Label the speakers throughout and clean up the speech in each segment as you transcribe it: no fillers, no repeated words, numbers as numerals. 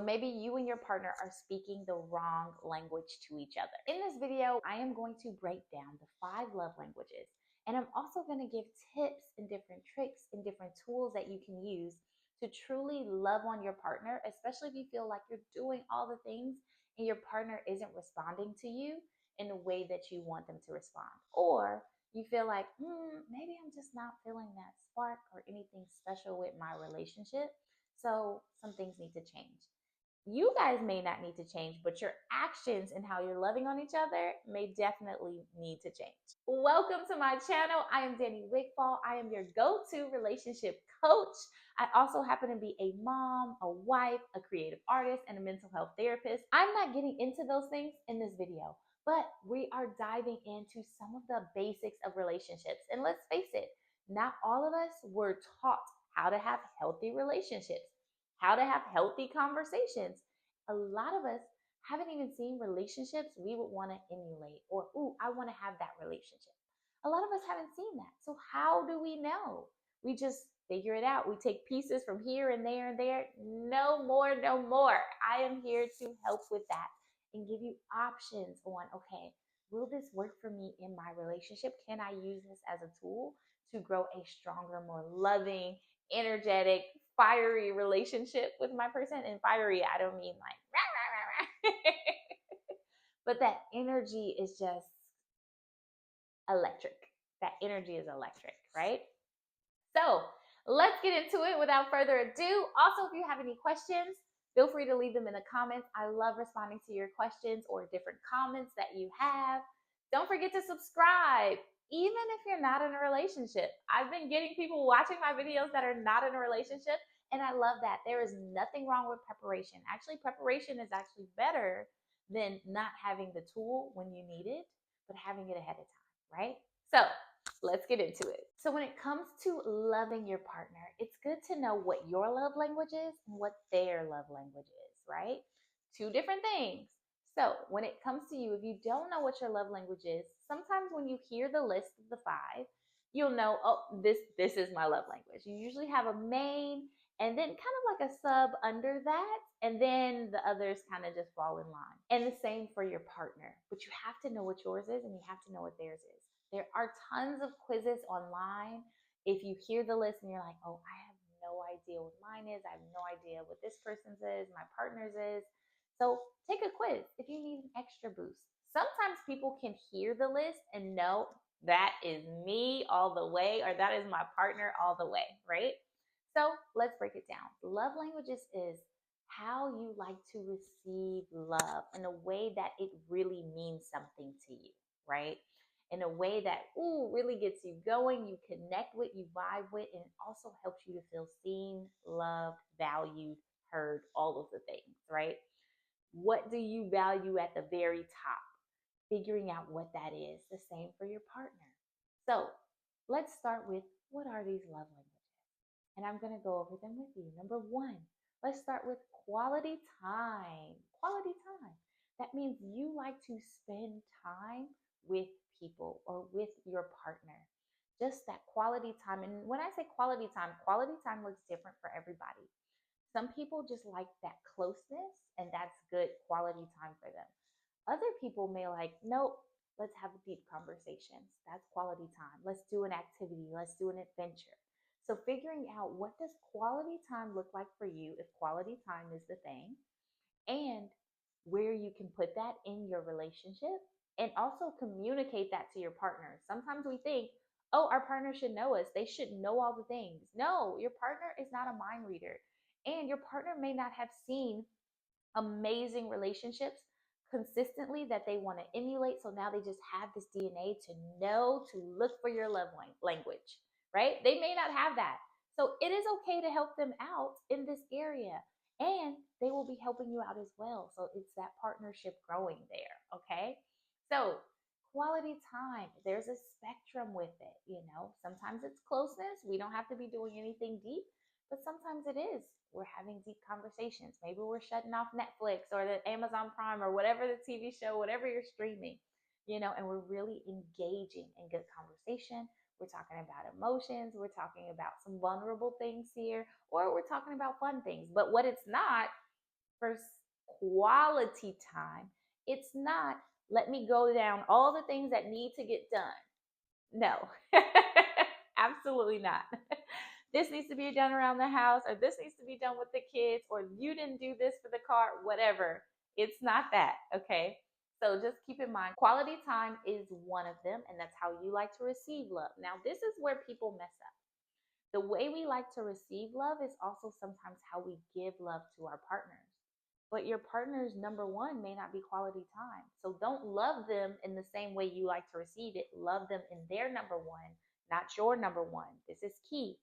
Speaker 1: maybe you and your partner are speaking the wrong language to each other. In this video, I am going to break down the 5 love languages. And I'm also going to give tips and different tricks and different tools that you can use to truly love on your partner, especially if you feel like you're doing all the things and your partner isn't responding to you in the way that you want them to respond. Or you feel like, maybe I'm just not feeling that spark or anything special with my relationship. So some things need to change. You guys may not need to change, but your actions and how you're loving on each other may definitely need to change. Welcome to my channel. I am Danny Wigfall. I am your go-to relationship coach. I also happen to be a mom, a wife, a creative artist, and a mental health therapist. I'm not getting into those things in this video, but we are diving into some of the basics of relationships. And let's face it, not all of us were taught how to have healthy relationships, how to have healthy conversations. A lot of us haven't even seen relationships we would want to emulate, or, ooh, I want to have that relationship. A lot of us haven't seen that. So, how do we know? We just figure it out. We take pieces from here and there and there. No more, no more. I am here to help with that and give you options on, okay, will this work for me in my relationship? Can I use this as a tool to grow a stronger, more loving, energetic, fiery relationship with my person? And fiery, I don't mean like rah, rah, rah, rah. But that energy is just electric. That energy is electric, right? So let's get into it without further ado. Also, if you have any questions, feel free to leave them in the comments. I love responding to your questions or different comments that you have. Don't forget to subscribe, even if you're not in a relationship. I've been getting people watching my videos that are not in a relationship, and I love that. There is nothing wrong with preparation. Actually, preparation is actually better than not having the tool when you need it, but having it ahead of time, right? So let's get into it. So when it comes to loving your partner, it's good to know what your love language is and what their love language is, right? Two different things. So when it comes to you, if you don't know what your love language is, sometimes when you hear the list of the 5, you'll know, oh, this is my love language. You usually have a main and then kind of like a sub under that, and then the others kind of just fall in line. And the same for your partner, but you have to know what yours is and you have to know what theirs is. There are tons of quizzes online. If you hear the list and you're like, oh, I have no idea what mine is, I have no idea what this person's is, my partner's is. So take a quiz if you need an extra boost. Sometimes people can hear the list and know that is me all the way, or that is my partner all the way, right? So let's break it down. Love languages is how you like to receive love in a way that it really means something to you, right? In a way that, ooh, really gets you going, you connect with, you vibe with, and it also helps you to feel seen, loved, valued, heard, all of the things, right? What do you value at the very top? Figuring out what that is. The same for your partner. So let's start with, what are these love languages? And I'm going to go over them with you. Number 1, let's start with quality time. Quality time. That means you like to spend time with people or with your partner. Just that quality time. And when I say quality time looks different for everybody. Some people just like that closeness, and that's good quality time for them. Other people may like, nope, let's have deep conversations. That's quality time. Let's do an activity. Let's do an adventure. So figuring out, what does quality time look like for you if quality time is the thing, and where you can put that in your relationship, and also communicate that to your partner. Sometimes we think, oh, our partner should know us. They should know all the things. No, your partner is not a mind reader. And your partner may not have seen amazing relationships consistently that they want to emulate. So now they just have this DNA to know to look for your love language, right? They may not have that. So it is okay to help them out in this area, and they will be helping you out as well. So it's that partnership growing there, okay? So quality time, there's a spectrum with it, you know. Sometimes it's closeness. We don't have to be doing anything deep, but sometimes it is. We're having deep conversations. Maybe we're shutting off Netflix or the Amazon Prime or whatever the TV show, whatever you're streaming, you know, and we're really engaging in good conversation. We're talking about emotions. We're talking about some vulnerable things here, or we're talking about fun things. But what it's not versus quality time, it's not let me go down all the things that need to get done. No, absolutely not. This needs to be done around the house, or this needs to be done with the kids, or you didn't do this for the car, whatever. It's not that, okay? So just keep in mind, quality time is one of them, and that's how you like to receive love. Now, this is where people mess up. The way we like to receive love is also sometimes how we give love to our partners. But your partner's number one may not be quality time. So don't love them in the same way you like to receive it. Love them in their number one, not your number one. This is key.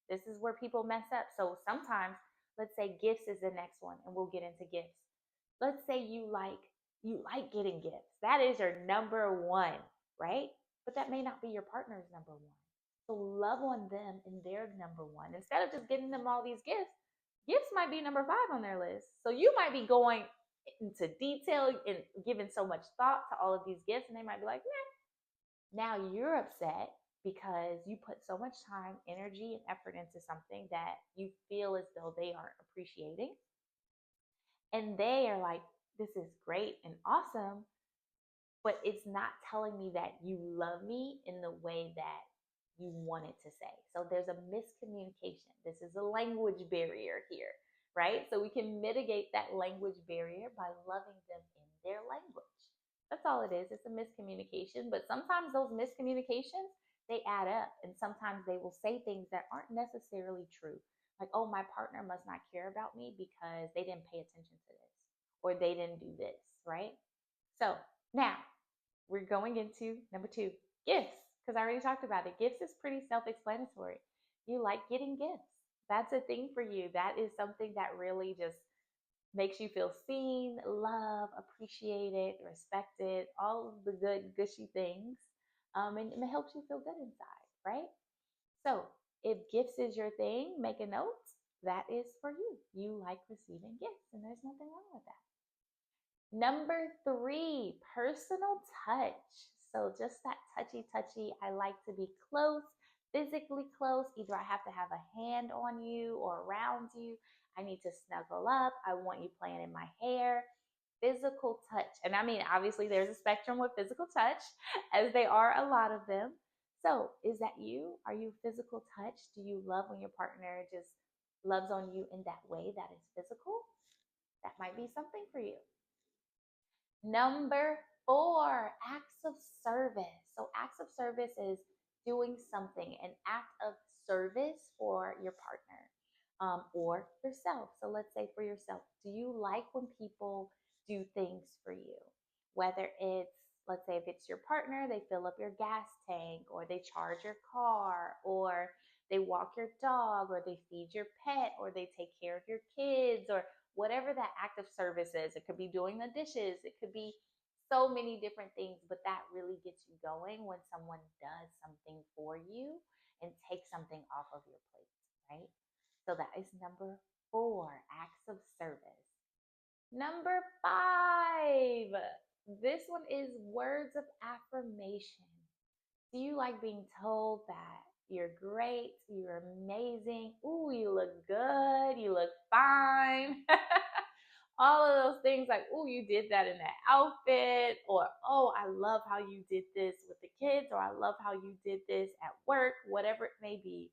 Speaker 1: This is where people mess up. So sometimes, let's say gifts is the next one, and we'll get into gifts. Let's say you like getting gifts. That is your number one, right? But that may not be your partner's number one. So love on them in their number one. Instead of just getting them all these gifts, gifts might be number five on their list. So you might be going into detail and giving so much thought to all of these gifts, and they might be like, nah. Now you're upset because you put so much time, energy, and effort into something that you feel as though they aren't appreciating. And they are like, this is great and awesome, but it's not telling me that you love me in the way that you want it to say. So there's a miscommunication. This is a language barrier here, right? So we can mitigate that language barrier by loving them in their language. That's all it is. It's a miscommunication, but sometimes those miscommunications, they add up, and sometimes they will say things that aren't necessarily true. Like, oh, my partner must not care about me because they didn't pay attention to this or they didn't do this, right? So now we're going into number two, gifts, because I already talked about it. Gifts is pretty self explanatory. You like getting gifts. That's a thing for you. That is something that really just makes you feel seen, loved, appreciated, respected, all of the good, gushy things. And it helps you feel good inside, right? So if gifts is your thing, make a note. That is for you. You like receiving gifts, and there's nothing wrong with that. Number three, personal touch. So just that touchy. I like to be close, physically close. Either I have to have a hand on you or around you. I need to snuggle up. I want you playing in my hair. Physical touch. And I mean, obviously, there's a spectrum with physical touch, as they are a lot of them. So, is that you? Are you physical touch? Do you love when your partner just loves on you in that way that is physical? That might be something for you. Number four, acts of service. So, acts of service is doing something, an act of service for your partner or yourself. So, let's say for yourself, do you like when people do things for you? Whether it's, let's say, if it's your partner, they fill up your gas tank, or they charge your car, or they walk your dog, or they feed your pet, or they take care of your kids, or whatever that act of service is. It could be doing the dishes, it could be so many different things, but that really gets you going when someone does something for you and takes something off of your plate, right? So that is number four, acts of service. Number five, this one is words of affirmation. Do you like being told that you're great, you're amazing, ooh, you look good, you look fine? All of those things like, ooh, you did that in that outfit, or oh, I love how you did this with the kids, or I love how you did this at work, whatever it may be.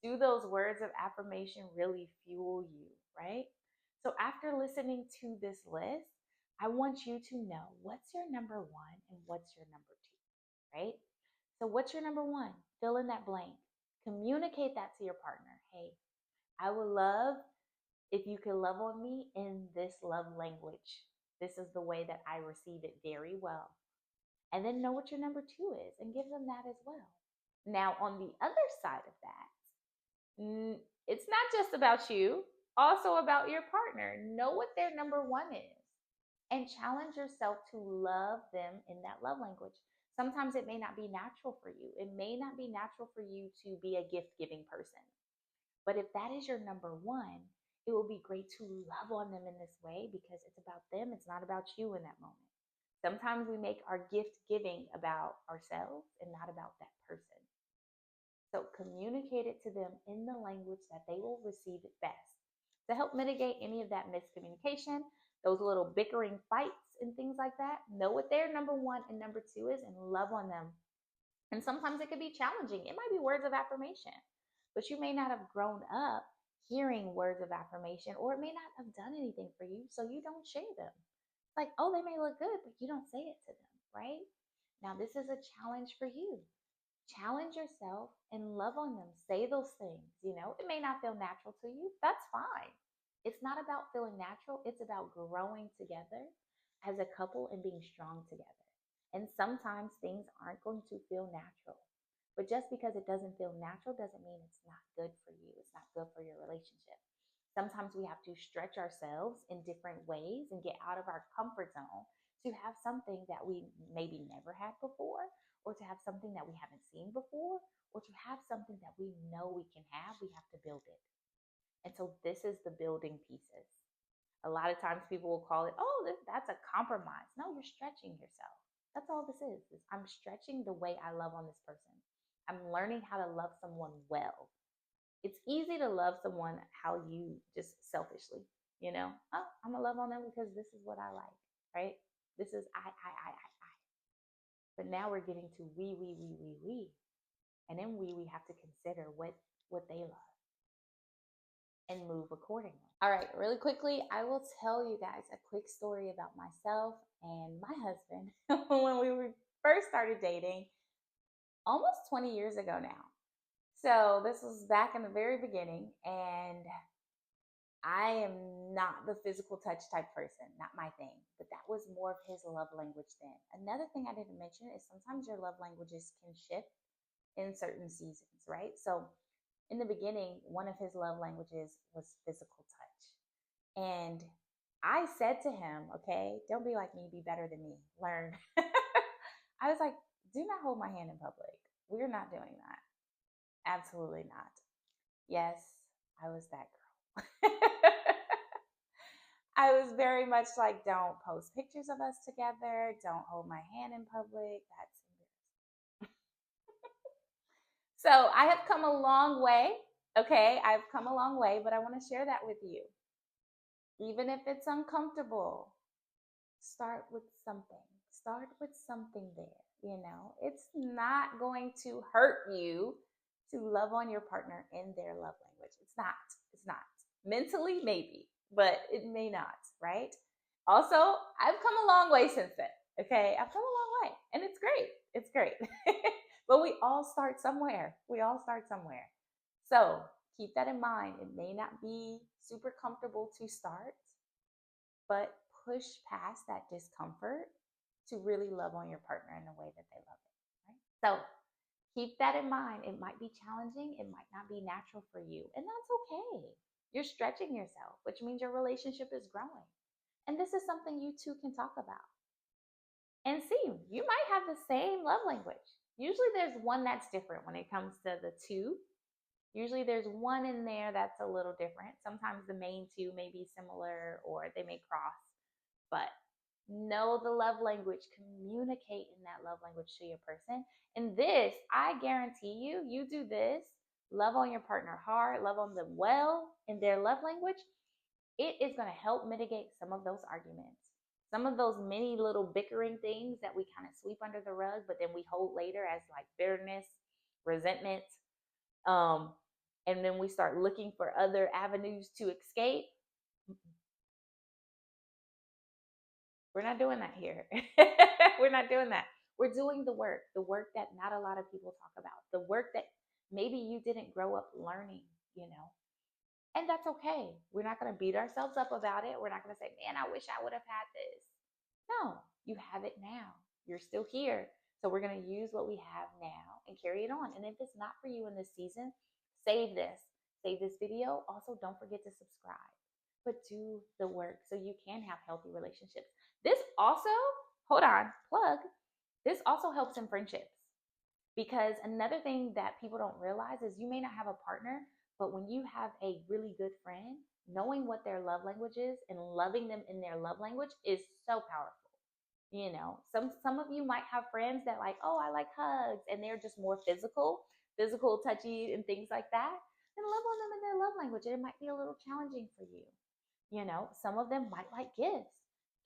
Speaker 1: Do those words of affirmation really fuel you, right? So after listening to this list, I want you to know what's your number one and what's your number two, right? So what's your number one? Fill in that blank. Communicate that to your partner. Hey, I would love if you could love on me in this love language. This is the way that I receive it very well. And then know what your number two is and give them that as well. Now, on the other side of that, it's not just about you, also about your partner. Know what their number one is and challenge yourself to love them in that love language. Sometimes it may not be natural for you. It may not be natural for you to be a gift giving person. But if that is your number one, it will be great to love on them in this way because it's about them. It's not about you in that moment. Sometimes we make our gift giving about ourselves and not about that person. So communicate it to them in the language that they will receive it best. to help mitigate any of that miscommunication, those little bickering fights and things like that. Know what their number one and number two is and love on them. And sometimes it could be challenging. It might be words of affirmation, but you may not have grown up hearing words of affirmation, or it may not have done anything for you, so you don't share them. Like, oh, they may look good, but you don't say it to them, right? Now, this is a challenge for you. Challenge yourself and love on them. Say those things. It may not feel natural to you. That's fine. It's not about feeling natural, it's about growing together as a couple and being strong together. And sometimes things aren't going to feel natural. But just because it doesn't feel natural doesn't mean it's not good for you. It's not good for your relationship. Sometimes we have to stretch ourselves in different ways and get out of our comfort zone to have something that we maybe never had before, or to have something that we haven't seen before, or to have something that we know we can have. We have to build it. And so this is the building pieces. A lot of times people will call it, oh, that's a compromise. No, you're stretching yourself. That's all this is I'm stretching the way I love on this person. I'm learning how to love someone well. It's easy to love someone how you just selfishly, oh, I'm gonna love on them because this is what I like, right? This is I. But now we're getting to we. And then we have to consider what they love and move accordingly. All right, really quickly, I will tell you guys a quick story about myself and my husband when we first started dating almost 20 years ago now. So this was back in the very beginning, and I am not the physical touch type person, not my thing, but that was more of his love language then. Another thing I didn't mention is sometimes your love languages can shift in certain seasons, right? So in the beginning, one of his love languages was physical touch. And I said to him, okay, don't be like me, be better than me, learn. I was like, do not hold my hand in public. We're not doing that. Absolutely not. Yes, I was that girl. I was very much like, don't post pictures of us together. Don't hold my hand in public. That's embarrassing. So I have come a long way. Okay, I've come a long way, but I want to share that with you. Even if it's uncomfortable, start with something. Start with something there. It's not going to hurt you to love on your partner in their love language. It's not. It's not. Mentally, maybe, but it may not, right? Also, I've come a long way since then. Okay, I've come a long way, and it's great. It's great. But we all start somewhere. We all start somewhere. So keep that in mind. It may not be super comfortable to start, but push past that discomfort to really love on your partner in the way that they love it, right? So keep that in mind. It might be challenging. It might not be natural for you, and that's okay. You're stretching yourself, which means your relationship is growing. And this is something you two can talk about. And see, you might have the same love language. Usually there's one that's different when it comes to the two. Usually there's one in there that's a little different. Sometimes the main two may be similar or they may cross, but know the love language, communicate in that love language to your person. And this, I guarantee you, you do this, love on your partner hard, love on them well in their love language, it is going to help mitigate some of those arguments. Some of those many little bickering things that we kind of sweep under the rug, but then we hold later as like bitterness, resentment, and then we start looking for other avenues to escape. We're not doing that here. We're not doing that. We're doing the work that not a lot of people talk about, the work that maybe you didn't grow up learning, and that's okay. We're not going to beat ourselves up about it. We're not going to say, man, I wish I would have had this. No, you have it now. You're still here. So we're going to use what we have now and carry it on. And if it's not for you in this season, save this. Save this video. Also, don't forget to subscribe. But do the work so you can have healthy relationships. This also, hold on, plug. This also helps in friendships. Because another thing that people don't realize is you may not have a partner, but when you have a really good friend, knowing what their love language is and loving them in their love language is so powerful. Some of you might have friends that like, oh, I like hugs, and they're just more physical, touchy, and things like that. And love on them in their love language. It might be a little challenging for you. You know, some of them might like gifts.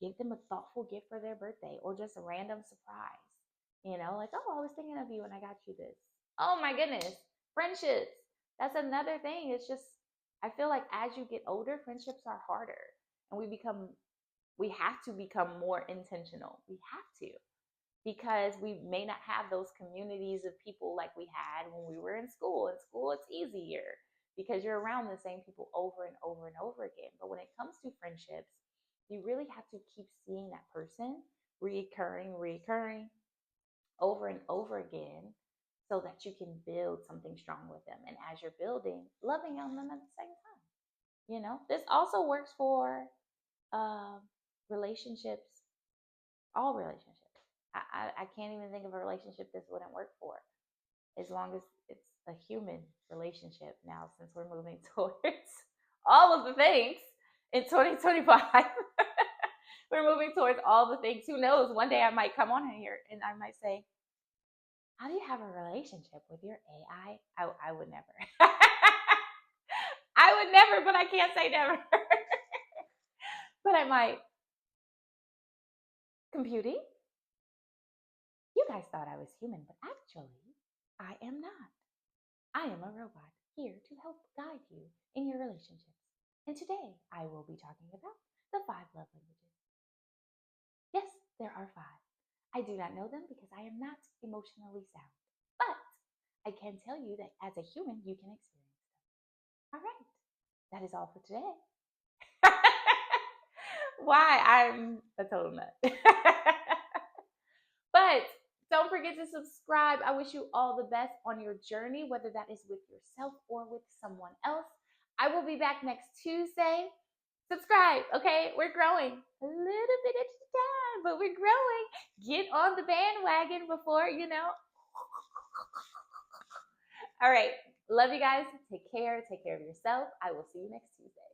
Speaker 1: Give them a thoughtful gift for their birthday or just a random surprise. You know, like, oh, I was thinking of you and I got you this. Oh my goodness. Friendships. That's another thing. It's just, I feel like as you get older, friendships are harder. And we have to become more intentional. We have to, because we may not have those communities of people like we had when we were in school. In school, it's easier because you're around the same people over and over and over again. But when it comes to friendships, you really have to keep seeing that person reoccurring over and over again so that you can build something strong with them. And as you're building, loving on them at the same time. You know, this also works for uh, relationships, all relationships. I can't even think of a relationship this wouldn't work for, as long as it's a human relationship now, since we're moving towards all of the things in 2025. We're moving towards all the things. Who knows? One day I might come on here and I might say, how do you have a relationship with your AI? I would never. I would never, but I can't say never. But I might. Computing? You guys thought I was human, but actually, I am not. I am a robot here to help guide you in your relationships. And today I will be talking about the 5 love languages. Yes, there are 5. I do not know them because I am not emotionally sound. But I can tell you that as a human, you can experience them. All right, that is all for today. Why? I'm a total nut. But don't forget to subscribe. I wish you all the best on your journey, whether that is with yourself or with someone else. I will be back next Tuesday. Subscribe, okay? We're growing a little bit at a time, but we're growing. Get on the bandwagon before, you know. All right. Love you guys. Take care. Take care of yourself. I will see you next Tuesday.